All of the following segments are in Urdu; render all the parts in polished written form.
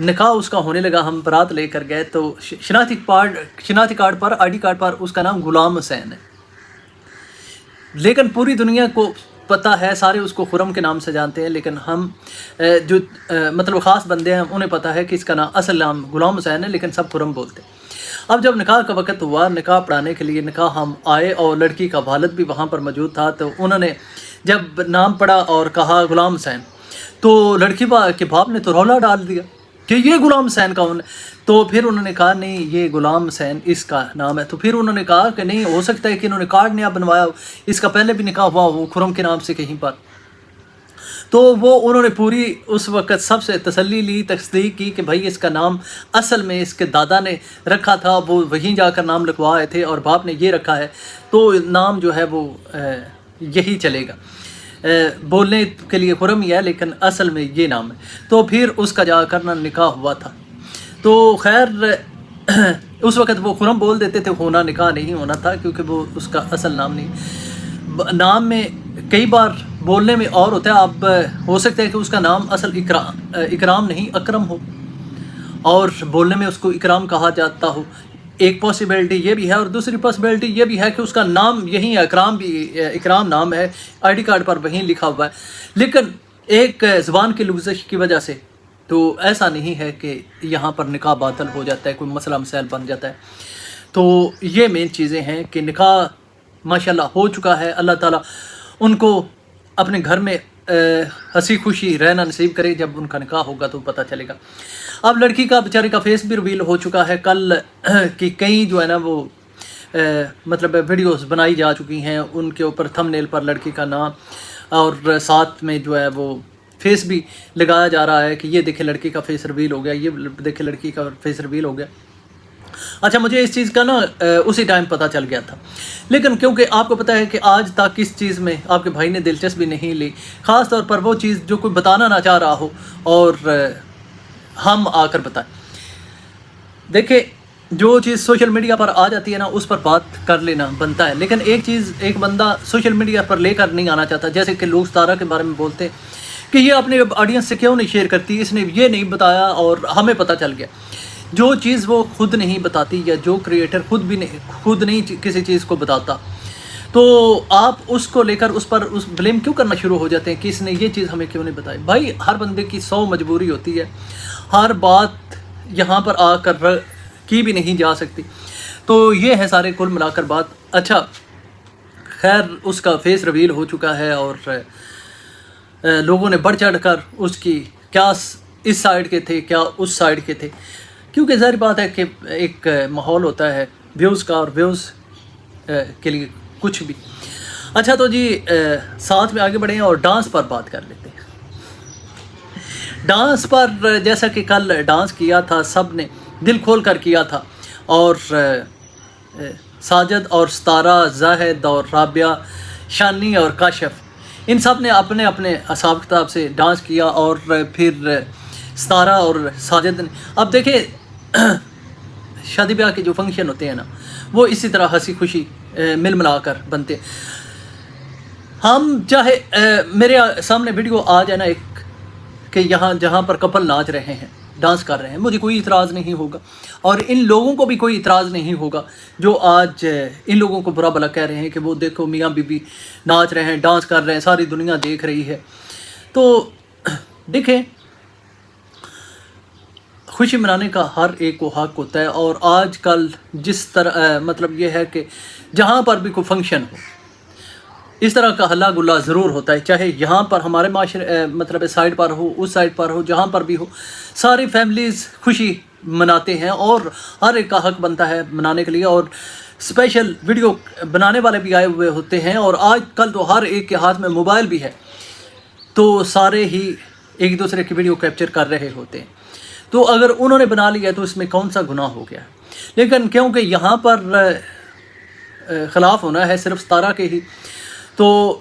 نکاح اس کا ہونے لگا، ہم برات لے کر گئے تو شناختی کارڈ پر آئی ڈی کارڈ پر اس کا نام غلام حسین ہے، لیکن پوری دنیا کو پتہ ہے، سارے اس کو خرم کے نام سے جانتے ہیں، لیکن ہم جو مطلب خاص بندے ہیں انہیں پتہ ہے کہ اس کا نام اصل نام غلام حسین ہے، لیکن سب خرم بولتے ہیں۔ اب جب نکاح کا وقت ہوا، نکاح پڑھانے کے لیے نکاح ہم آئے اور لڑکی کا والد بھی وہاں پر موجود تھا، تو انہوں نے جب نام پڑھا اور کہا غلام حسین، تو لڑکی کے باپ نے تو رولا ڈال دیا کہ یہ غلام حسین کون ہے؟ تو پھر انہوں نے کہا نہیں یہ غلام حسین اس کا نام ہے۔ تو پھر انہوں نے کہا کہ نہیں ہو سکتا ہے کہ انہوں نے کارڈ نیا بنوایا ہو، اس کا پہلے بھی نکاح ہوا وہ خرم کے نام سے کہیں پر۔ تو وہ انہوں نے پوری اس وقت سب سے تسلی لی، تصدیق کی کہ بھائی اس کا نام اصل میں اس کے دادا نے رکھا تھا، وہ وہیں جا کر نام لکھوائے تھے اور باپ نے یہ رکھا ہے، تو نام جو ہے وہ یہی چلے گا، بولنے کے لیے خرم ہی ہے لیکن اصل میں یہ نام ہے۔ تو پھر اس کا جا کر نکاح ہوا تھا۔ تو خیر اس وقت وہ خرم بول دیتے تھے، ہونا نکاح نہیں ہونا تھا کیونکہ وہ اس کا اصل نام نہیں۔ نام میں کئی بار بولنے میں اور ہوتا ہے، اب ہو سکتا ہے کہ اس کا نام اصل اکرام نہیں اکرم ہو اور بولنے میں اس کو اکرام کہا جاتا ہو، ایک پاسبلٹی یہ بھی ہے، اور دوسری پاسبلٹی یہ بھی ہے کہ اس کا نام یہی ہے، اکرام نام ہے، آئی ڈی کارڈ پر وہیں لکھا ہوا ہے، لیکن ایک زبان کی لغزش کی وجہ سے تو ایسا نہیں ہے کہ یہاں پر نکاح باطل ہو جاتا ہے، کوئی مسئلہ مسائل بن جاتا ہے۔ تو یہ مین چیزیں ہیں کہ نکاح ماشاءاللہ ہو چکا ہے، اللہ تعالیٰ ان کو اپنے گھر میں ہنسی خوشی رہنا نصیب کرے، جب ان کا نکاح ہوگا تو پتہ چلے گا۔ اب لڑکی کا بیچارے کا فیس بھی ریویل ہو چکا ہے، کل کی کئی جو ہے نا وہ مطلب ویڈیوز بنائی جا چکی ہیں، ان کے اوپر تھم نیل پر لڑکی کا نام اور ساتھ میں جو ہے وہ فیس بھی لگایا جا رہا ہے کہ یہ دیکھیں لڑکی کا فیس ریویل ہو گیا، یہ دیکھیں لڑکی کا فیس ریویل ہو گیا۔ اچھا مجھے اس چیز کا نا اسی ٹائم پتہ چل گیا تھا، لیکن کیونکہ آپ کو پتہ ہے کہ آج تک اس چیز میں آپ کے بھائی نے دلچسپی نہیں لی، خاص طور پر وہ چیز جو کوئی بتانا نہ چاہ رہا ہو اور ہم آ کر بتائیں۔ دیکھیں جو چیز سوشل میڈیا پر آ جاتی ہے نا اس پر بات کر لینا بنتا ہے، لیکن ایک چیز ایک بندہ سوشل میڈیا پر لے کر نہیں آنا چاہتا، جیسے کہ لوگ ستارہ کے بارے میں بولتے ہیں کہ یہ اپنے آڈینس سے کیوں نہیں شیئر کرتی، اس نے یہ نہیں بتایا اور ہمیں پتہ چل گیا۔ جو چیز وہ خود نہیں بتاتی یا جو کریٹر خود نہیں کسی چیز کو بتاتا، تو آپ اس کو لے کر اس پر بلیم کیوں کرنا شروع ہو جاتے ہیں کہ اس نے یہ چیز ہمیں کیوں نہیں بتائی؟ بھائی ہر بندے کی 100 مجبوری ہوتی ہے، ہر بات یہاں پر آ کر کی بھی نہیں جا سکتی، تو یہ ہے سارے کل ملا کر بات۔ اچھا خیر اس کا فیس ریویل ہو چکا ہے اور لوگوں نے بڑھ چڑھ کر اس کی کیا اس سائڈ کے تھے کیا اس سائڈ کے تھے، کیونکہ ظاہر بات ہے کہ ایک ماحول ہوتا ہے ویوز کا، اور ویوز کے لیے کچھ بھی۔ اچھا تو جی ساتھ میں آگے بڑھیں اور ڈانس پر بات کر لیتے ہیں۔ ڈانس پر جیسا کہ کل ڈانس کیا تھا، سب نے دل کھول کر کیا تھا، اور ساجد اور ستارہ، زاہد اور رابعہ، شانی اور کاشف، ان سب نے اپنے اپنے حساب کتاب سے ڈانس کیا، اور پھر ستارہ اور ساجد نے اب دیکھیں شادی بیاہ کے جو فنکشن ہوتے ہیں نا وہ اسی طرح ہنسی خوشی مل ملا کر بنتے ہیں۔ ہم چاہے میرے سامنے ویڈیو آ جائے نا ایک کہ یہاں جہاں پر کپل ناچ رہے ہیں، ڈانس کر رہے ہیں، مجھے کوئی اعتراض نہیں ہوگا، اور ان لوگوں کو بھی کوئی اعتراض نہیں ہوگا جو آج ان لوگوں کو برا بھلا کہہ رہے ہیں کہ وہ دیکھو میاں بیوی ناچ رہے ہیں، ڈانس کر رہے ہیں، ساری دنیا دیکھ رہی ہے۔ تو دیکھیں خوشی منانے کا ہر ایک کو حق ہوتا ہے، اور آج کل جس طرح مطلب یہ ہے کہ جہاں پر بھی کوئی فنکشن ہو اس طرح کا ہلا گلا ضرور ہوتا ہے، چاہے یہاں پر ہمارے معاشرے مطلب سائڈ پر ہو، اس سائڈ پر ہو، جہاں پر بھی ہو، ساری فیملیز خوشی مناتے ہیں اور ہر ایک کا حق بنتا ہے منانے کے لیے، اور اسپیشل ویڈیو بنانے والے بھی آئے ہوئے ہوتے ہیں، اور آج کل تو ہر ایک کے ہاتھ میں موبائل بھی ہے، تو سارے ہی ایک دوسرے کی ویڈیو کیپچر کر رہے ہوتے ہیں۔ تو اگر انہوں نے بنا لیا تو اس میں کون سا گناہ ہو گیا؟ لیکن کیونکہ یہاں پر خلاف ہونا ہے صرف ستارہ کے ہی، تو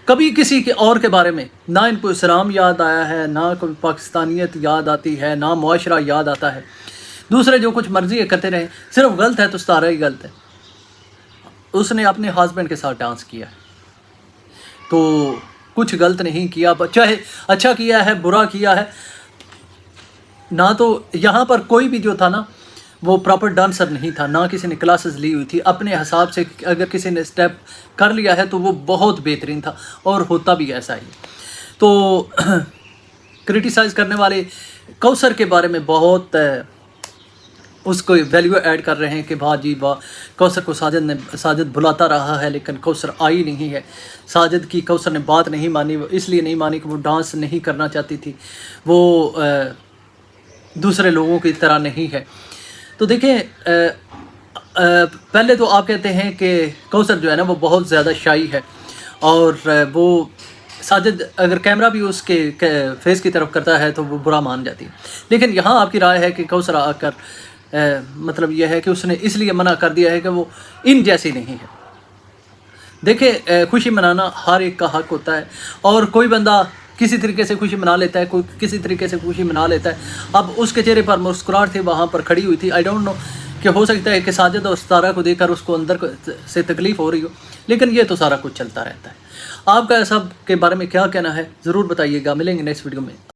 کبھی کسی کے اور کے بارے میں نہ ان کو اسلام یاد آیا ہے، نہ کوئی پاکستانیت یاد آتی ہے، نہ معاشرہ یاد آتا ہے، دوسرے جو کچھ مرضی کرتے رہیں، صرف غلط ہے تو ستارہ ہی غلط ہے۔ اس نے اپنے ہسبینڈ کے ساتھ ڈانس کیا تو کچھ غلط نہیں کیا، چاہے اچھا کیا ہے برا کیا ہے، نہ تو یہاں پر کوئی بھی جو تھا نا وہ پراپر ڈانسر نہیں تھا، نہ کسی نے کلاسز لی ہوئی تھی، اپنے حساب سے اگر کسی نے اسٹیپ کر لیا ہے تو وہ بہت بہترین تھا، اور ہوتا بھی ایسا ہی۔ تو کرٹیسائز کرنے والے کوثر کے بارے میں بہت اس کو ویلیو ایڈ کر رہے ہیں کہ واہ جی واہ، کوثر کو ساجد بلاتا رہا ہے لیکن کوثر آئی نہیں ہے، ساجد کی کوثر نے بات نہیں مانی، وہ اس لیے نہیں مانی کہ وہ ڈانس نہیں کرنا چاہتی تھی، وہ دوسرے لوگوں کی طرح نہیں ہے۔ تو دیکھیں پہلے تو آپ کہتے ہیں کہ کوثر جو ہے نا وہ بہت زیادہ شائی ہے، اور وہ ساجد اگر کیمرہ بھی اس کے فیس کی طرف کرتا ہے تو وہ برا مان جاتی ہے، لیکن یہاں آپ کی رائے ہے کہ کوثر آ کر مطلب یہ ہے کہ اس نے اس لیے منع کر دیا ہے کہ وہ ان جیسی نہیں ہے۔ دیکھیں خوشی منانا ہر ایک کا حق ہوتا ہے، اور کوئی بندہ کسی طریقے سے خوشی منا لیتا ہے، کوئی کسی طریقے سے خوشی منا لیتا ہے۔ اب اس کے چہرے پر مسکراہٹ تھی، وہاں پر کھڑی ہوئی تھی، آئی ڈونٹ نو کہ ہو سکتا ہے کہ ساجد اور ستارہ کو دیکھ کر اس کو اندر سے تکلیف ہو رہی ہو، لیکن یہ تو سارا کچھ چلتا رہتا ہے۔ آپ کا سب کے بارے میں کیا کہنا ہے ضرور بتائیے گا، ملیں گے نیکسٹ ویڈیو میں۔